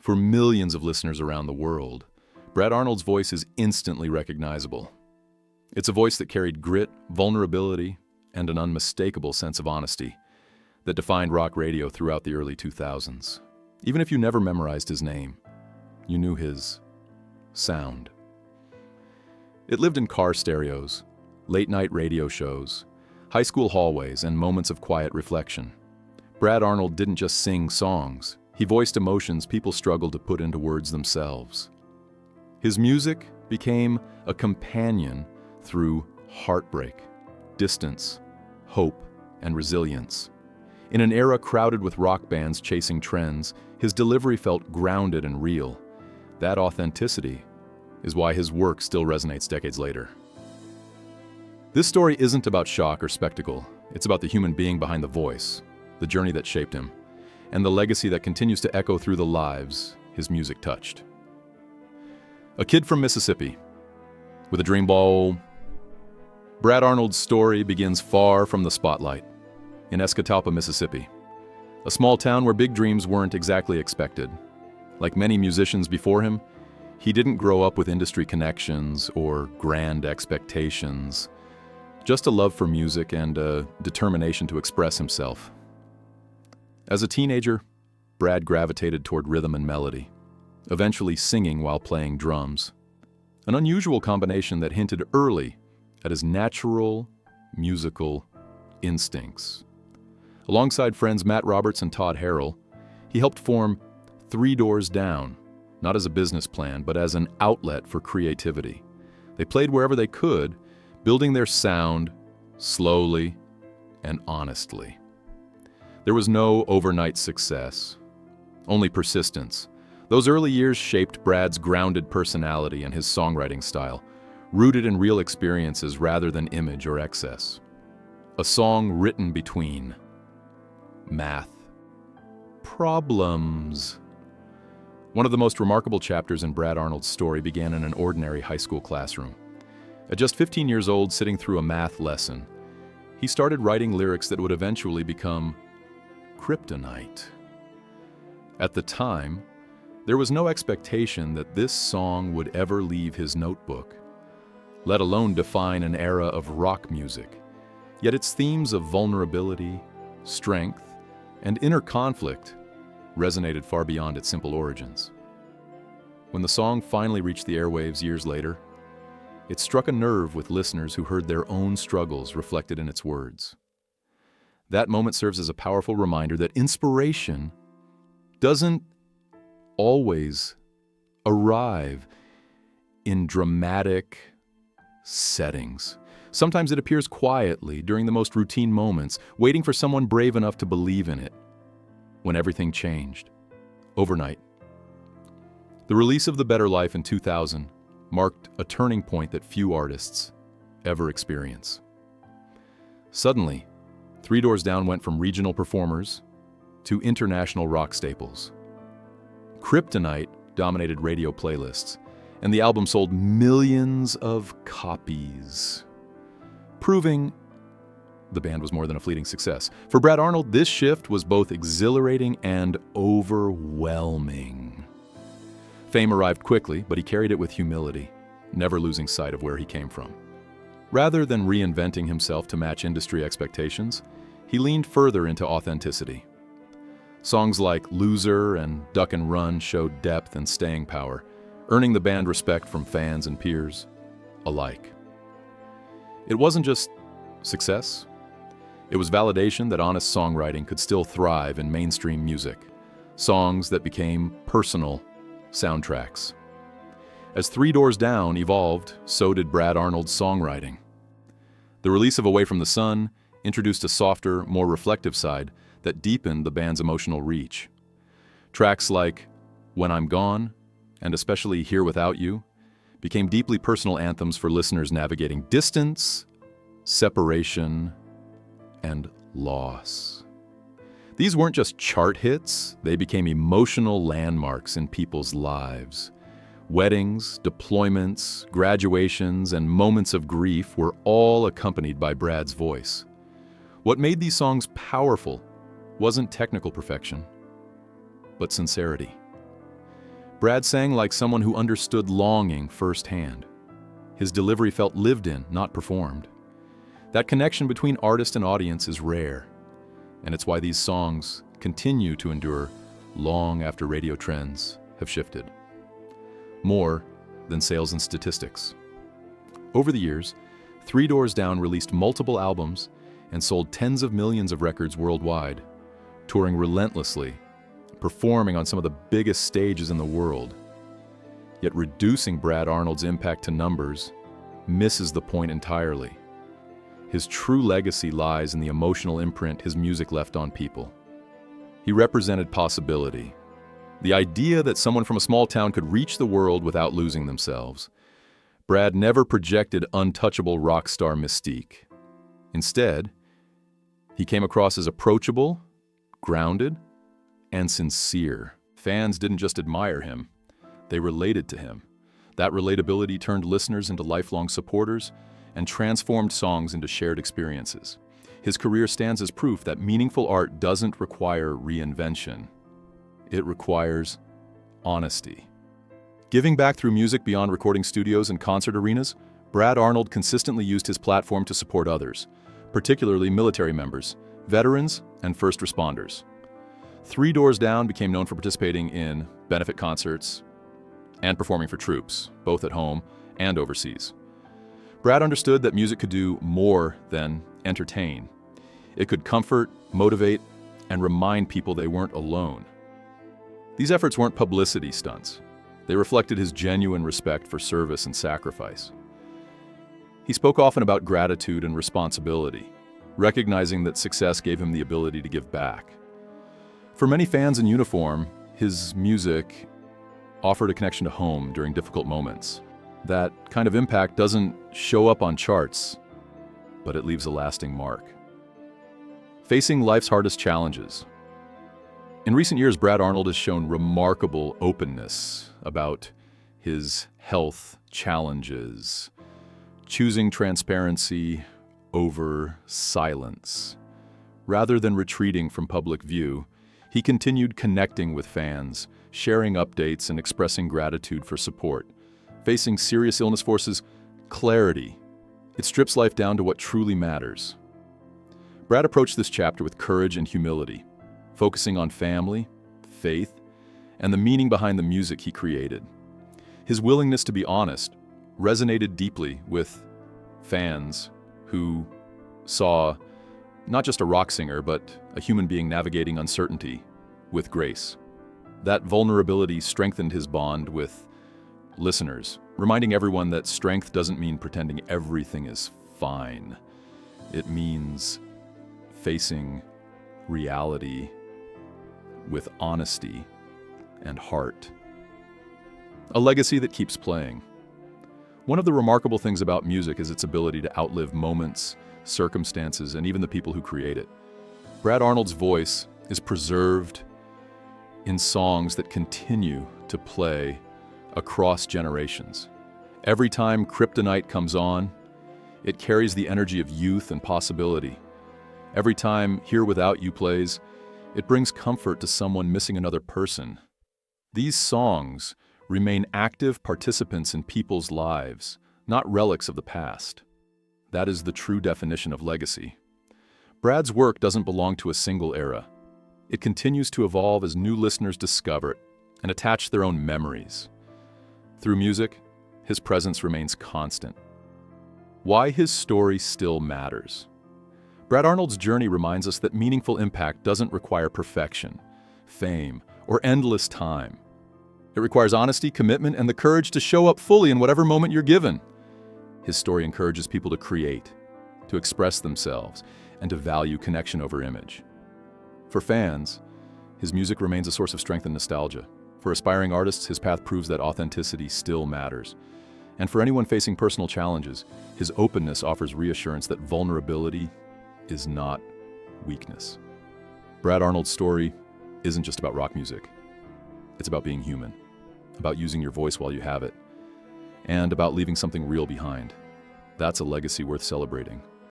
For millions of listeners around the world, Brad Arnold's voice is instantly recognizable. It's a voice that carried grit, vulnerability, and an unmistakable sense of honesty that defined rock radio throughout the early 2000s. Even if you never memorized his name, you knew his sound. It lived in car stereos, late-night radio shows, high school hallways, and moments of quiet reflection. Brad Arnold didn't just sing songs. He voiced emotions people struggled to put into words themselves. His music became a companion through heartbreak, distance, hope, and resilience. In an era crowded with rock bands chasing trends, his delivery felt grounded and real. That authenticity is why his work still resonates decades later. This story isn't about shock or spectacle. It's about the human being behind the voice, the journey that shaped him, and the legacy that continues to echo through the lives his music touched. A kid from Mississippi, with a dream ball. Brad Arnold's story begins far from the spotlight, in Escatawpa, Mississippi, a small town where big dreams weren't exactly expected. Like many musicians before him, he didn't grow up with industry connections or grand expectations, just a love for music and a determination to express himself. As a teenager, Brad gravitated toward rhythm and melody, eventually singing while playing drums, an unusual combination that hinted early at his natural musical instincts. Alongside friends Matt Roberts and Todd Harrell, he helped form 3 Doors Down, not as a business plan, but as an outlet for creativity. They played wherever they could, building their sound slowly and honestly. There was no overnight success, only persistence. Those early years shaped Brad's grounded personality and his songwriting style, rooted in real experiences rather than image or excess. A song written between math problems. One of the most remarkable chapters in Brad Arnold's story began in an ordinary high school classroom. At just 15 years old, sitting through a math lesson, he started writing lyrics that would eventually become Kryptonite. At the time, there was no expectation that this song would ever leave his notebook, let alone define an era of rock music. Yet its themes of vulnerability, strength, and inner conflict resonated far beyond its simple origins. When the song finally reached the airwaves years later, it struck a nerve with listeners who heard their own struggles reflected in its words. That moment serves as a powerful reminder that inspiration doesn't always arrive in dramatic settings. Sometimes it appears quietly during the most routine moments, waiting for someone brave enough to believe in it. When everything changed, overnight. The release of The Better Life in 2000 marked a turning point that few artists ever experience. Suddenly, 3 Doors Down went from regional performers to international rock staples. Kryptonite dominated radio playlists, and the album sold millions of copies, proving the band was more than a fleeting success. For Brad Arnold, this shift was both exhilarating and overwhelming. Fame arrived quickly, but he carried it with humility, never losing sight of where he came from. Rather than reinventing himself to match industry expectations, he leaned further into authenticity. Songs like Loser and Duck and Run showed depth and staying power, earning the band respect from fans and peers alike. It wasn't just success. It was validation that honest songwriting could still thrive in mainstream music, songs that became personal soundtracks. As 3 Doors Down evolved, so did Brad Arnold's songwriting. The release of Away from the Sun introduced a softer, more reflective side that deepened the band's emotional reach. Tracks like When I'm Gone, and especially Here Without You, became deeply personal anthems for listeners navigating distance, separation, and loss. These weren't just chart hits, they became emotional landmarks in people's lives. Weddings, deployments, graduations, and moments of grief were all accompanied by Brad's voice. What made these songs powerful wasn't technical perfection, but sincerity. Brad sang like someone who understood longing firsthand. His delivery felt lived in, not performed. That connection between artist and audience is rare, and it's why these songs continue to endure long after radio trends have shifted. More than sales and statistics. Over the years, Three Doors Down released multiple albums and sold tens of millions of records worldwide, touring relentlessly, performing on some of the biggest stages in the world. Yet reducing Brad Arnold's impact to numbers misses the point entirely. His true legacy lies in the emotional imprint his music left on people. He represented possibility, the idea that someone from a small town could reach the world without losing themselves. Brad never projected untouchable rock star mystique. Instead, he came across as approachable, grounded, and sincere. Fans didn't just admire him, they related to him. That relatability turned listeners into lifelong supporters and transformed songs into shared experiences. His career stands as proof that meaningful art doesn't require reinvention. It requires honesty. Giving back through music beyond recording studios and concert arenas, Brad Arnold consistently used his platform to support others, particularly military members, veterans, and first responders. Three Doors Down became known for participating in benefit concerts and performing for troops, both at home and overseas. Brad understood that music could do more than entertain. It could comfort, motivate, and remind people they weren't alone. These efforts weren't publicity stunts. They reflected his genuine respect for service and sacrifice. He spoke often about gratitude and responsibility, recognizing that success gave him the ability to give back. For many fans in uniform, his music offered a connection to home during difficult moments. That kind of impact doesn't show up on charts, but it leaves a lasting mark. Facing life's hardest challenges. In recent years, Brad Arnold has shown remarkable openness about his health challenges, choosing transparency over silence. Rather than retreating from public view, he continued connecting with fans, sharing updates and expressing gratitude for support. Facing serious illness forces clarity. It strips life down to what truly matters. Brad approached this chapter with courage and humility, focusing on family, faith, and the meaning behind the music he created. His willingness to be honest resonated deeply with fans who saw not just a rock singer, but a human being navigating uncertainty with grace. That vulnerability strengthened his bond with listeners, reminding everyone that strength doesn't mean pretending everything is fine. It means facing reality with honesty and heart. A legacy that keeps playing. One of the remarkable things about music is its ability to outlive moments, circumstances, and even the people who create it. Brad Arnold's voice is preserved in songs that continue to play across generations. Every time Kryptonite comes on, it carries the energy of youth and possibility. Every time Here Without You plays, it brings comfort to someone missing another person. These songs remain active participants in people's lives, not relics of the past. That is the true definition of legacy. Brad's work doesn't belong to a single era. It continues to evolve as new listeners discover it and attach their own memories. Through music, his presence remains constant. Why his story still matters. Brad Arnold's journey reminds us that meaningful impact doesn't require perfection, fame, or endless time. It requires honesty, commitment, and the courage to show up fully in whatever moment you're given. His story encourages people to create, to express themselves, and to value connection over image. For fans, his music remains a source of strength and nostalgia. For aspiring artists, his path proves that authenticity still matters. And for anyone facing personal challenges, his openness offers reassurance that vulnerability is not weakness. Brad Arnold's story isn't just about rock music. It's about being human, about using your voice while you have it, and about leaving something real behind. That's a legacy worth celebrating.